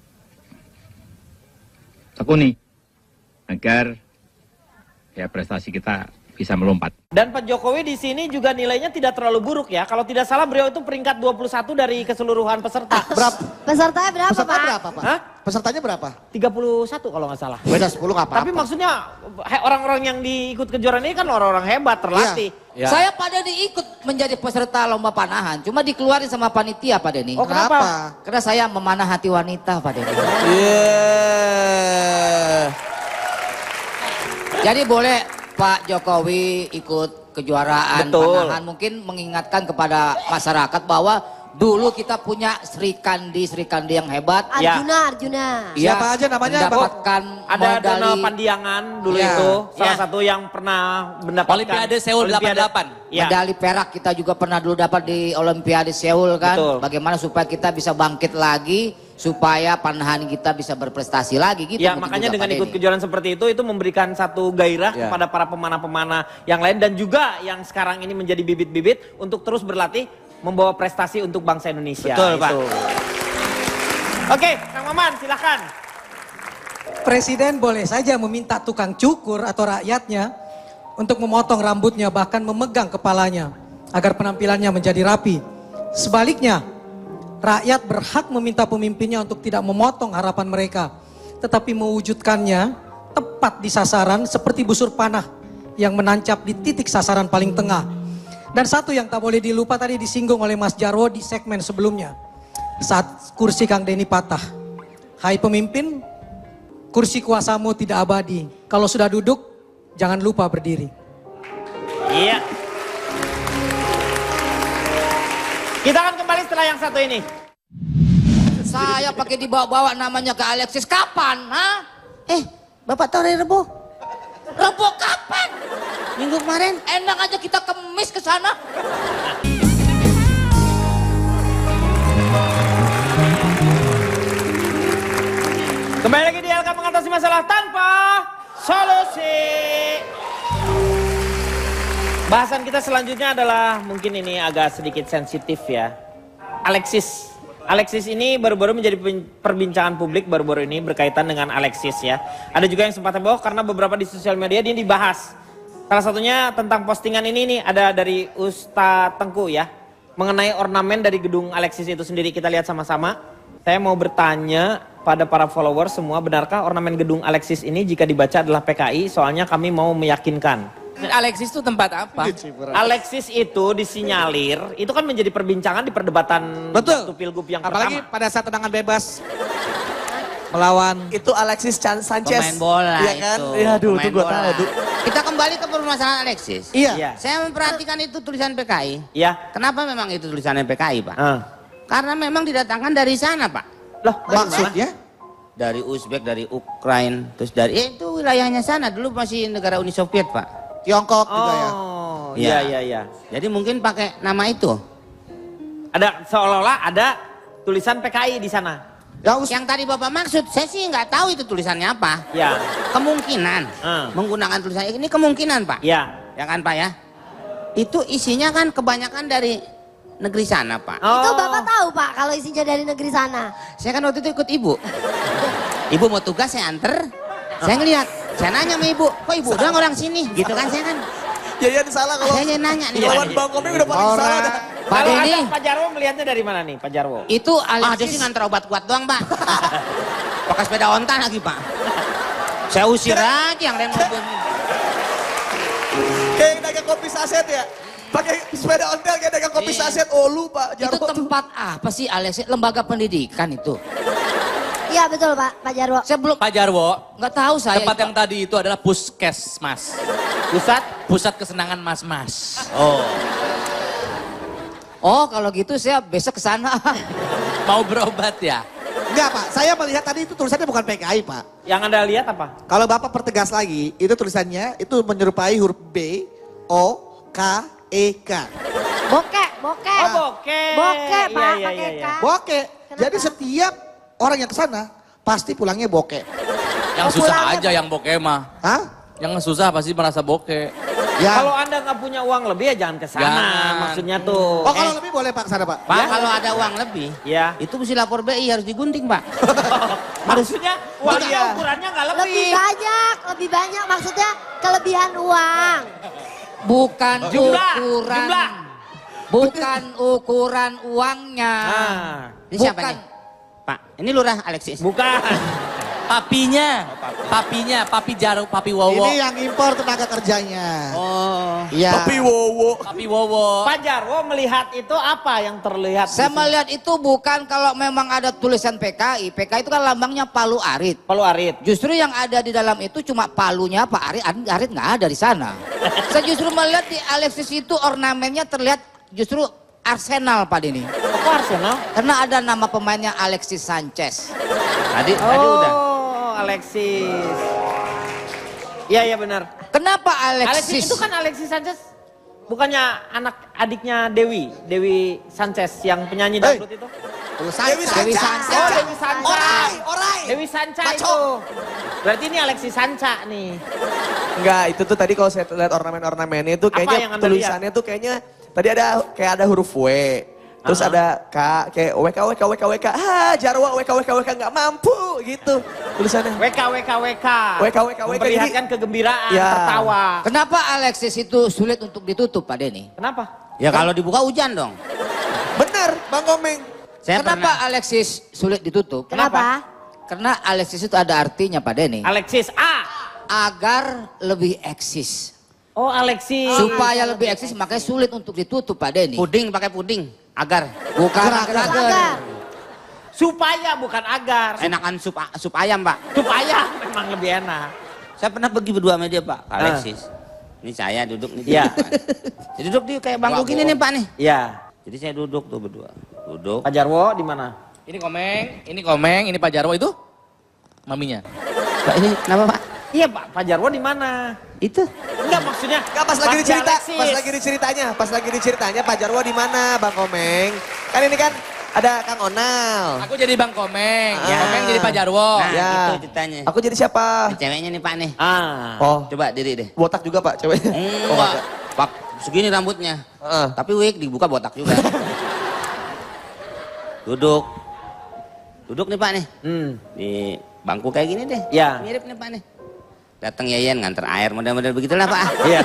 tekuni agar ya prestasi kita bisa melompat. Dan Pak Jokowi di sini juga nilainya tidak terlalu buruk ya. Kalau tidak salah beliau itu peringkat 21 dari keseluruhan peserta. Berapa? Pesertanya berapa, Pak? Berapa, Pak? Hah? Pesertanya berapa? 31 kalau nggak salah. Beda 10 nggak apa-apa. Tapi maksudnya orang-orang yang diikut kejuaraan ini kan orang-orang hebat, terlatih. Ya. Saya pada diikut menjadi peserta lomba panahan, cuma dikeluarin sama panitia Pak Denny. Oh, kenapa? Karena saya memanah hati wanita Pak Denny. Jadi boleh Pak Jokowi ikut kejuaraan Betul. panahan, mungkin mengingatkan kepada masyarakat bahwa dulu kita punya Sri Kandi yang hebat. Arjuna. Iya, Siapa aja namanya? mendapatkan Ada medali. Donald Pandiangan dulu Ya. itu salah Ya. satu yang pernah mendapatkan Olimpiade Seoul 88. Ya. Medali perak kita juga pernah dulu dapat di Olimpiade Seoul kan. Betul. Bagaimana supaya kita bisa bangkit lagi, supaya panahan kita bisa berprestasi lagi gitu. Ya, mungkin makanya juga dengan Pak ikut Denny. kejuaraan seperti itu memberikan satu gairah Ya. kepada para pemanah-pemanah yang lain dan juga yang sekarang ini menjadi bibit-bibit untuk terus berlatih membawa prestasi untuk bangsa Indonesia. Betul, Pak. Oke, Kang Maman silahkan. Presiden boleh saja meminta tukang cukur atau rakyatnya untuk memotong rambutnya bahkan memegang kepalanya agar penampilannya menjadi rapi. Sebaliknya, rakyat berhak meminta pemimpinnya untuk tidak memotong harapan mereka, tetapi mewujudkannya tepat di sasaran seperti busur panah yang menancap di titik sasaran paling tengah. Dan satu yang tak boleh dilupa tadi disinggung oleh Mas Jarwo di segmen sebelumnya. Saat kursi Kang Denny patah. Hai pemimpin, kursi kuasamu tidak abadi. Kalau sudah duduk, jangan lupa berdiri. Iya. Kita akan kembali setelah yang satu ini. Saya pakai dibawa-bawa namanya ke Alexis kapan? Bapak tahu hari Rebo? Rebo kapan? Minggu kemarin. Enak aja kita kemis ke sana. Kembali lagi di LK mengatasi masalah tanpa solusi. Bahasan kita selanjutnya adalah mungkin ini agak sedikit sensitif ya. Alexis ini baru-baru menjadi perbincangan publik baru-baru ini berkaitan dengan Alexis ya. Ada juga yang sempat heboh karena beberapa di sosial media dia dibahas. Salah satunya tentang postingan ini nih ada dari Ustadz Tengku ya. Mengenai ornamen dari gedung Alexis itu sendiri kita lihat sama-sama. Saya mau bertanya pada para followers semua, benarkah ornamen gedung Alexis ini jika dibaca adalah PKI? Soalnya kami mau meyakinkan. Alexis itu tempat apa? Alexis itu disinyalir, itu kan menjadi perbincangan di perdebatan Betul. waktu Pilgub yang Apalagi pertama. pada saat tendangan bebas melawan Itu Alexis Sanchez. Pemain bola Iya kan? itu. Iya, aduh, Pemain itu gue bola. tahu. Kita kembali ke permasalahan Alexis. Iya. Saya memperhatikan itu tulisan PKI. Iya. Kenapa memang itu tulisannya PKI, Pak? Ah. Karena memang didatangkan dari sana, Pak. Loh, Maksudnya? Dari Uzbek, dari Ukraina, terus dari itu wilayahnya sana. Dulu masih negara Uni Soviet, Pak. Tiongkok juga ya. Oh, Iya. iya. Jadi mungkin pakai nama itu. Ada seolah-olah ada tulisan PKI di sana. Yang tadi Bapak maksud, saya sih nggak tahu itu tulisannya apa. Ya. Kemungkinan menggunakan tulisan ini kemungkinan, Pak. Ya. Ya kan, Pak ya? Itu isinya kan kebanyakan dari negeri sana, Pak. Itu Bapak tahu Pak kalau isinya dari negeri sana. Saya kan waktu itu ikut ibu. Ibu mau tugas saya anter. Saya ngelihat, saya nanya sama ibu, kok ibu doang orang sini? Gitu kan saya kan. Ya salah kalau Saya nanya nih. lawan Bang Komeng udah paling salah dah. Pak Kalau Denny, ada Pak Jarwo melihatnya dari mana nih Pak Jarwo? itu Alexis. Dia sih nganter obat kuat doang, Pak. Pakai sepeda onta lagi, Pak. Saya usir aja yang lain mobil. Kayak dagang kopi saset ya. Pakai sepeda ontel kayak dagang kopi saset. Oh lu Pak Itu Jarwo. tempat apa sih Alexis? Lembaga pendidikan itu. Iya betul Pak Jarwo. Saya belum, Pak Jarwo, nggak tahu saya. tempat yang tadi itu adalah puskesmas. Pusat kesenangan mas-mas. Oh kalau gitu saya besok ke sana. Mau berobat ya? Enggak Pak, saya melihat tadi itu tulisannya bukan PKI Pak. Yang Anda lihat apa? Kalau Bapak pertegas lagi, itu tulisannya itu menyerupai huruf B, O, K, E, K. Bokek. Oh, bokeh. Bokeh Pak, Iya, pakai iya. K. Bokeh. Kenapa? Jadi setiap orang yang ke sana pasti pulangnya bokeh. Yang susah aja yang bokeh mah. Hah? Yang susah pasti merasa bokeh. Ya. Kalau Anda nggak punya uang lebih ya jangan ke sana. Jangan. Maksudnya tuh. Oh kalau lebih boleh Pak ke sana Pak. Pak kalau ada uang lebih, Ya. itu mesti lapor BI harus digunting Pak. Maksudnya uangnya ukurannya nggak Lebih banyak maksudnya kelebihan uang. Bukan Jumlah. bukan ukuran uangnya. Ah. Ini siapa Bukan. nih? Pak, ini lurah Alexis. Bukan. Papi Jarwo, Papi Wowo. Ini yang impor tenaga kerjanya. Oh. Iya. Papi Wowo. Papi Wowo. Pak Jarwo melihat itu apa yang terlihat? Saya melihat itu bukan kalau memang ada tulisan PKI. PKI itu kan lambangnya Palu Arit. Palu Arit. Justru yang ada di dalam itu cuma palunya Pak Arit. Arit nggak ada di sana. Saya justru melihat di Alexis itu ornamennya terlihat justru Arsenal Pak Denny. Kok Arsenal? Karena ada nama pemainnya Alexis Sanchez. Tadi udah. Alexis. Iya benar. Kenapa Alexis Alexis? itu kan Alexis Sanchez. Bukannya anak adiknya Dewi Sanchez yang penyanyi dangdut itu? Dewi Sanca. Oh, Dewi Sanca. Orai. Dewi Sanca itu. Berarti ini Alexis Sanca nih. Enggak, itu tuh tadi kalau saya lihat ornamen-ornamennya itu Apa yang kayaknya Anda tulisannya tuh kayaknya tadi ada huruf W. Terus ada K, kayak WK. Jarwo WK nggak mampu gitu tulisannya. WK. Memperlihatkan kegembiraan, Ya. tertawa. Kenapa Alexis itu sulit untuk ditutup Pak Denny? Kenapa? Ya kalau dibuka hujan dong. Bener, Bang Komeng. Kenapa Alexis sulit ditutup? Kenapa? Karena Alexis itu ada artinya Pak Denny. Alexis A. Agar lebih eksis. Oh, Alexis. Supaya lebih eksis makanya sulit untuk ditutup Pak Denny. Puding pakai puding. Agar. Bukan Agar. Supaya bukan agar. Enakan sup ayam Pak. Supaya memang lebih enak. Saya pernah pergi berdua sama dia Pak. Alexis. Ini saya duduk nih. Iya. Jadi duduk di kayak bangku gini nih Pak nih. Iya. Jadi saya duduk tuh berdua. Duduk. Pak Jarwo di mana? Ini Komeng, ini Pak Jarwo itu maminya. Pak ini kenapa Pak? Iya Pak Jarwo di mana? Itu. Enggak maksudnya. Enggak pas lagi dicerita, Alexis. pas lagi diceritanya Pak Jarwo di mana, Bang Komeng? Kan ini kan ada Kang Onal. Aku jadi Bang Komeng, Ya. Komeng jadi Pak Jarwo. Nah Ya. itu ceritanya. Aku jadi siapa? Ini ceweknya nih Pak nih. Oh, Coba diri deh. botak juga Pak ceweknya. Enggak. Pak segini rambutnya. Tapi wig dibuka botak juga. Duduk nih Pak nih. Di bangku kayak gini deh. Ya. Mirip nih Pak nih. Datang Yayan nganter air model-model begitulah Pak. Iya.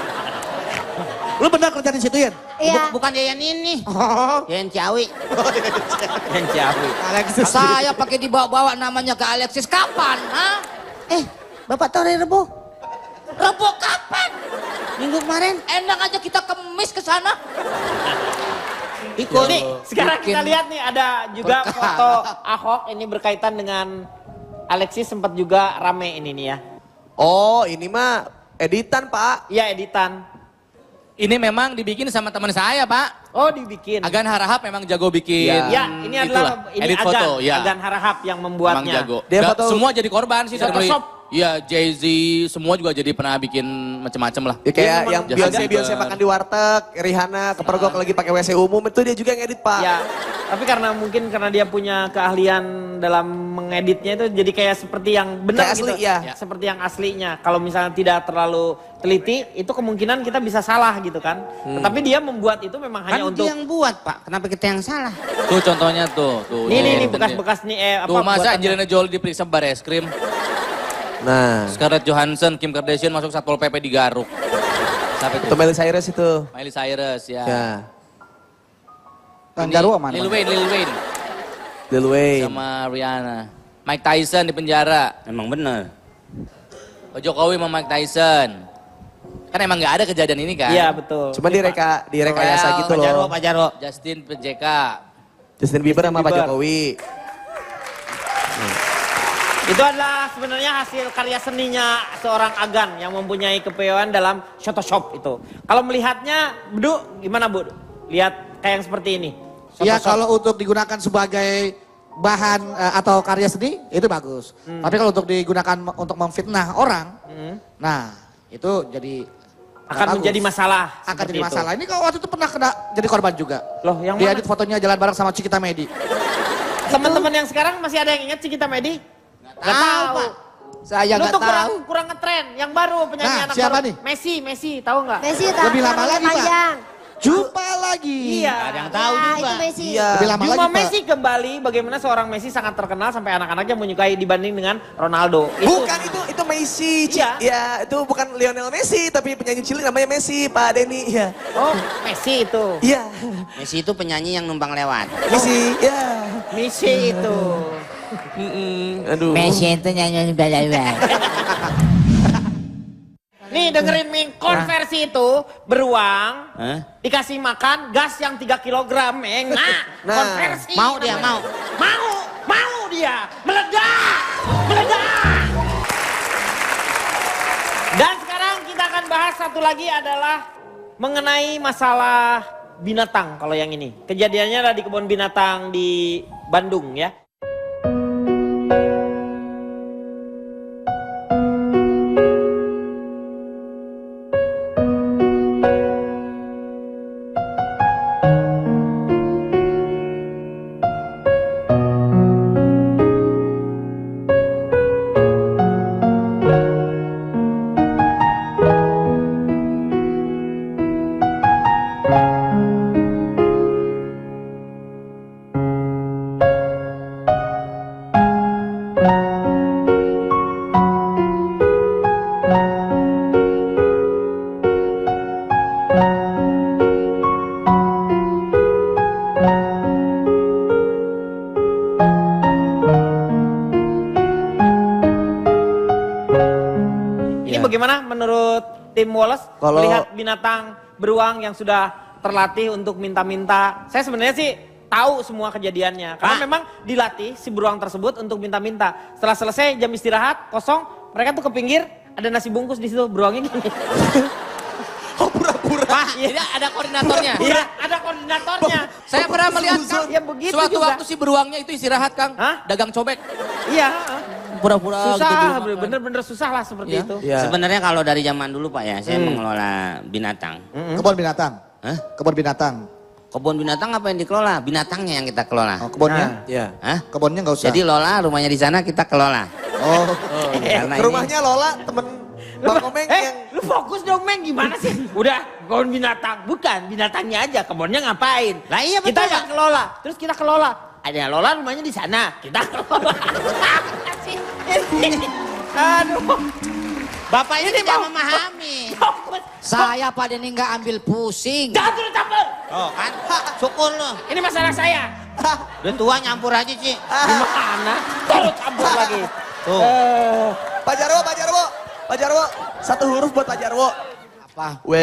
Lu benar kerja di situ Yan? Iya. Bukan Yayan ini. Oh. Yayan Ciawi. Yang Ciawi. Alexis. Saya pakai dibawa-bawa namanya ke Alexis kapan? Ha? Bapak tahu hari Rebo? Rebo kapan? Minggu kemarin. Enak aja kita kemis ke sana. Ikut. Nih, sekarang kita bikin lihat nih ada juga berkah. foto Ahok ini berkaitan dengan Alexis sempat juga rame ini nih ya. Oh, ini mah editan Pak. Iya editan. Ini memang dibikin sama teman saya Pak. Oh dibikin. Agan Harahap memang jago bikin. Ya, ini adalah itulah, ini edit Agan, foto. Ya. Agan Harahap yang Memang membuatnya. jago. Dia Nggak, foto- semua jadi korban sih. dari mulai- Photoshop. Iya, Jay-Z semua juga jadi pernah bikin macam-macam lah. Ya, kayak memang yang Justin Beyonce Bieber. makan di warteg, Rihanna kepergok lagi pakai WC umum itu dia juga ngedit Pak. Ya, tapi karena dia punya keahlian dalam mengeditnya itu jadi kayak seperti yang benar Kayak gitu. asli, ya. Seperti yang aslinya. Kalau misalnya tidak terlalu teliti, itu kemungkinan kita bisa salah gitu kan. Tetapi dia membuat itu memang Kan hanya untuk dia yang buat Pak. Kenapa kita yang salah? Tuh contohnya tuh. ini editannya. bekas-bekas nih Tuh masa buatannya. Angelina Jolie diperiksa bareskrim. Nah, Scarlett Johansson, Kim Kardashian masuk Satpol PP digaruk. Siapa itu itu? Miley Cyrus itu. Miley Cyrus ya. Ya, Kang Ini Jarwo mana? Lil Wayne. Lil Wayne. Sama Rihanna. Mike Tyson di penjara. Emang bener. Pak Jokowi sama Mike Tyson. Kan emang nggak ada kejadian ini kan? Iya betul. Cuma direkayasa gitu loh. Pak Jarwo. Justin PJK. Justin Bieber sama Pak Bieber. Jokowi. Itu adalah sebenarnya hasil karya seninya seorang Agan yang mempunyai kepewayan dalam Photoshop itu. Kalau melihatnya, Bu, gimana Bu? Lihat kayak yang seperti ini. Ya Photoshop. kalau untuk digunakan sebagai bahan atau karya seni itu bagus. Tapi kalau untuk digunakan untuk memfitnah orang, nah itu jadi akan bagus. menjadi masalah. Akan seperti jadi itu. masalah. Ini kalau waktu itu pernah kena jadi korban juga. Loh, yang Dia mana? edit fotonya jalan bareng sama Cikita Medi. Teman-teman yang sekarang masih ada yang ingat Cikita Medi? Gak tahu. Pak. Saya Lu nggak tuh tahu. kurang ngetren. Yang baru penyanyi Nah, anak siapa baru. nih? Messi, tahu nggak? Messi Lebih lama lagi, Pak. panjang. Jumpa lagi. Iya. Ada yang tahu Ya, juga. itu Messi. Iya. Lebih lama Juma lagi, Pak. Messi kembali bagaimana seorang Messi sangat terkenal sampai anak-anaknya menyukai dibanding dengan Ronaldo. Bukan itu Messi. Iya. Ya, itu bukan Lionel Messi tapi penyanyi cilik namanya Messi, Pak Denny. Ya. Oh, Messi itu. Iya. Messi itu penyanyi yang numpang lewat. Messi. Ya. Messi itu. Aduh. Messi itu nyanyi bela-bela. Nih dengerin Ming, konversi itu beruang, dikasih makan gas yang 3 kilogram, Meng. Nah, konversi. Mau dia, mau. Mau dia. Meledak. Dan sekarang kita akan bahas satu lagi adalah mengenai masalah binatang kalau yang ini. Kejadiannya ada di kebun binatang di Bandung ya. Bagaimana menurut tim Wallace melihat binatang beruang yang sudah terlatih untuk minta-minta? Saya sebenarnya sih tahu semua kejadiannya. Karena memang dilatih si beruang tersebut untuk minta-minta. Setelah selesai jam istirahat kosong, mereka tuh ke pinggir ada nasi bungkus di situ, beruangnya gini. Oh pura-pura. Pak, tidak ada koordinatornya. Iya, ada koordinatornya. Saya pernah melihat Kang, Ya begitu suatu juga. waktu si beruangnya itu istirahat Kang, dagang cobek. Iya. Pura-pura Susah, gitu. bener-bener susah lah seperti itu. Sebenarnya kalau dari zaman dulu Pak ya, saya mengelola binatang. Kebun binatang. Kebun binatang. Kebun binatang apa yang dikelola? Binatangnya yang kita kelola. Oh, kebunnya? Iya. Hah? Kebunnya nggak usah. Jadi Lola rumahnya di sana kita kelola. Oh, Karena Ke rumahnya Lola temen Bang Komeng yang Lu fokus dong Meng, gimana sih? Udah, kebun binatang. Bukan, binatangnya aja, kebunnya ngapain? Lah iya Kita betul, yang kelola, terus kita kelola. Ada Lola rumahnya di sana, kita kelola. Aduh. Bapak ini tidak memahami. Saya Pak Denny nggak ambil pusing. Jangan dulu campur. Oh kan, syukur lo. Ini masalah saya. Udah tua nyampur aja sih. Gimana? Kalau campur lagi. Tuh. Pak Jarwo, satu huruf buat Pak Jarwo. Apa? W.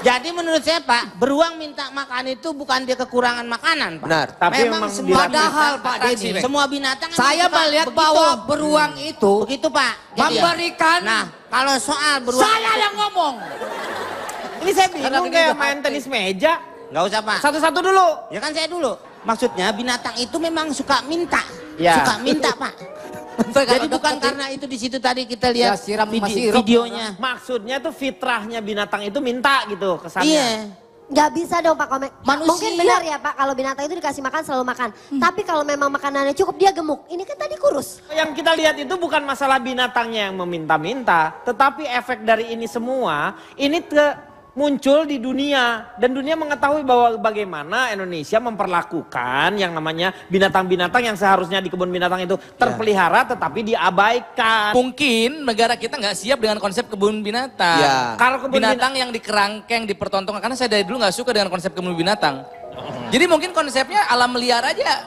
Jadi menurut saya Pak, beruang minta makan itu bukan dia kekurangan makanan Pak. Benar. Tapi memang memang semua Padahal binatang- Pak Denny, semua binatang kan saya suka melihat begitu. bahwa beruang itu Begitu Pak. Jadi ya. memberikan. Nah, kalau soal beruang Saya yang ngomong. Ini saya bingung Karena kayak udah main hati. tenis meja. nggak usah Pak. Satu-satu dulu. Ya kan saya dulu. Maksudnya binatang itu memang suka minta. Ya. Suka minta Pak. Jadi bukan karena itu di situ tadi kita lihat siram sama sirup. videonya. Maksudnya tuh fitrahnya binatang itu minta gitu kesannya. Iya. Nggak bisa dong Pak Komeng. Manusia. Mungkin benar ya Pak, kalau binatang itu dikasih makan selalu makan. Tapi kalau memang makanannya cukup dia gemuk. Ini kan tadi kurus. Yang kita lihat itu bukan masalah binatangnya yang meminta-minta, tetapi efek dari ini semua ini muncul di dunia dan dunia mengetahui bahwa bagaimana Indonesia memperlakukan yang namanya binatang-binatang yang seharusnya di kebun binatang itu terpelihara tetapi diabaikan. Mungkin negara kita nggak siap dengan konsep kebun binatang. Ya. Kalau kebun binatang yang dikerangkeng, dipertontonkan. Karena saya dari dulu nggak suka dengan konsep kebun binatang. Jadi mungkin konsepnya alam liar aja,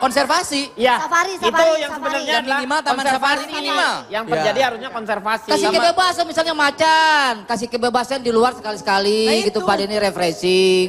konservasi. Ya, Safari, itu safari, yang safari. sebenarnya Yang adalah minimal taman konservasi safari minimal. Yang terjadi harusnya konservasi. Kasih kebebasan misalnya macan, kasih kebebasan di luar sekali-sekali Nah, gitu itu. Pak Denny refreshing.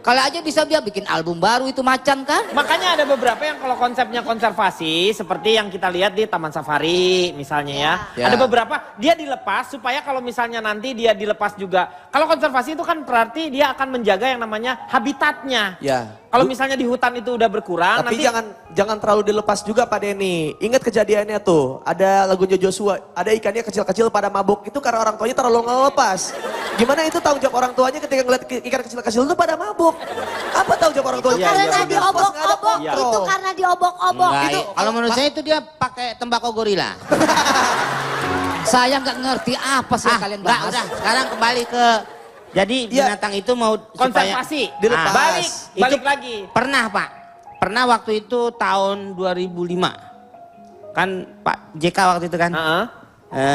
Kali aja bisa dia bikin album baru itu macan kan? Makanya ada beberapa yang kalau konsepnya konservasi seperti yang kita lihat di Taman Safari misalnya ya. Ya. Ada beberapa dia dilepas supaya kalau misalnya nanti dia dilepas juga. Kalau konservasi itu kan berarti dia akan menjaga yang namanya habitatnya. Ya. Kalau misalnya di hutan itu udah berkurang Tapi nanti jangan terlalu dilepas juga Pak Denny. Ingat kejadiannya tuh, ada lagunya Joshua, ada ikannya kecil-kecil pada mabuk itu karena orang tuanya terlalu ngelepas. Gimana itu tanggung jawab orang tuanya ketika ngeliat ikan kecil-kecil itu pada mabuk? Apa tanggung jawab orang tuanya? Karena Dia dilepas, nggak ada diobok-obok. kontrol. Itu karena diobok-obok. Enggak, Itu kalau menurut saya itu dia pakai tembakau gorila. Saya nggak ngerti apa sih yang kalian Enggak, bahas. udah. Sekarang kembali ke jadi binatang itu mau konservasi dilepas. balik lagi. Pernah Pak. Pernah waktu itu tahun 2005. Kan Pak JK waktu itu kan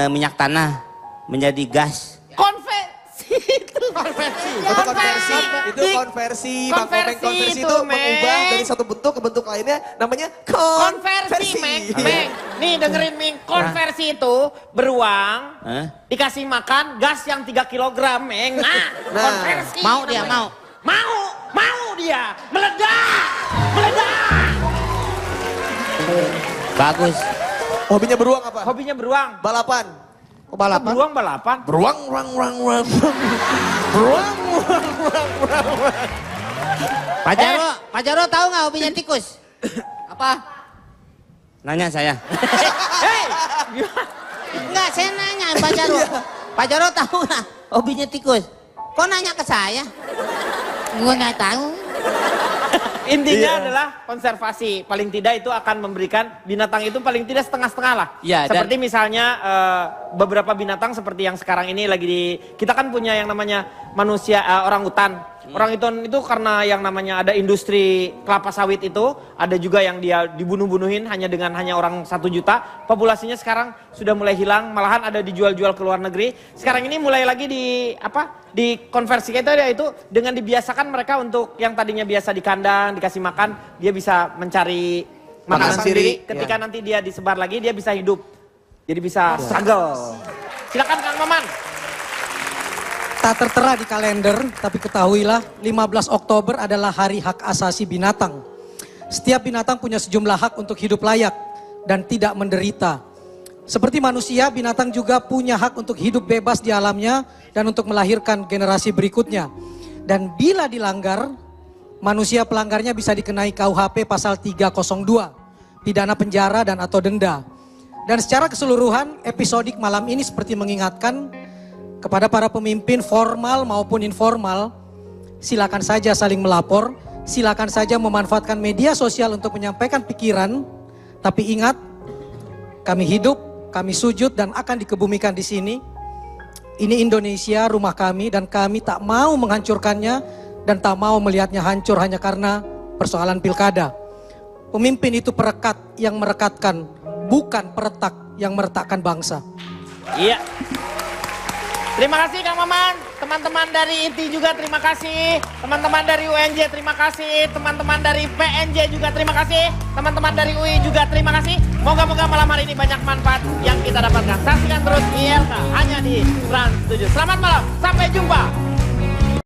minyak tanah menjadi gas. Konversi itu. Konversi. Itu konversi, itu konversi, Bang Komeng, konversi itu mengubah dari satu bentuk ke bentuk lainnya, namanya Konversi, Meng. Nih dengerin, Meng. Konversi itu beruang, dikasih makan gas yang 3 kilogram, Meng. Nah, konversi. Mau dia, mau. Mau dia. Meledak. Bagus. Hobinya beruang apa? Hobinya beruang. Balapan. Oh, balapan? Beruang balapan. Beruang. Pak Jaro tahu nggak hobinya tikus? Apa? Nanya saya. Hei, Enggak, saya nanya Pak Jaro. Pak Jaro tahu nggak hobinya tikus? Kok nanya ke saya? Gue nggak tahu. intinya adalah konservasi. Paling tidak itu akan memberikan binatang itu paling tidak setengah-setengah lah. Ya, seperti misalnya beberapa binatang seperti yang sekarang ini lagi kita kan punya yang namanya manusia orang hutan. Orang itu karena yang namanya ada industri kelapa sawit itu, ada juga yang dia dibunuh-bunuhin hanya orang 1 juta. Populasinya sekarang sudah mulai hilang, malahan ada dijual-jual ke luar negeri. Sekarang ini mulai lagi dikonversi itu dengan dibiasakan mereka untuk yang tadinya biasa di kandang, dikasih makan, dia bisa mencari makanan sendiri. Ketika nanti dia disebar lagi, dia bisa hidup. Jadi bisa struggle. Silakan Kang Maman. Tak tertera di kalender, tapi ketahuilah 15 Oktober adalah Hari Hak Asasi Binatang. Setiap binatang punya sejumlah hak untuk hidup layak dan tidak menderita. Seperti manusia, binatang juga punya hak untuk hidup bebas di alamnya dan untuk melahirkan generasi berikutnya. Dan bila dilanggar, manusia pelanggarnya bisa dikenai KUHP pasal 302, pidana penjara dan atau denda. Dan secara keseluruhan, episodik malam ini seperti mengingatkan kepada para pemimpin formal maupun informal, silakan saja saling melapor, silakan saja memanfaatkan media sosial untuk menyampaikan pikiran, tapi ingat, kami hidup, kami sujud dan akan dikebumikan di sini. Ini Indonesia, rumah kami, dan kami tak mau menghancurkannya dan tak mau melihatnya hancur hanya karena persoalan pilkada. Pemimpin itu perekat yang merekatkan, bukan peretak yang meretakkan bangsa. Iya. Terima kasih Kang Maman, teman-teman dari ITI juga terima kasih, teman-teman dari UNJ terima kasih, teman-teman dari PNJ juga terima kasih, teman-teman dari UI juga terima kasih. Moga-moga malam hari ini banyak manfaat yang kita dapatkan. Saksikan terus ILK hanya di Trans 7. Selamat malam, sampai jumpa.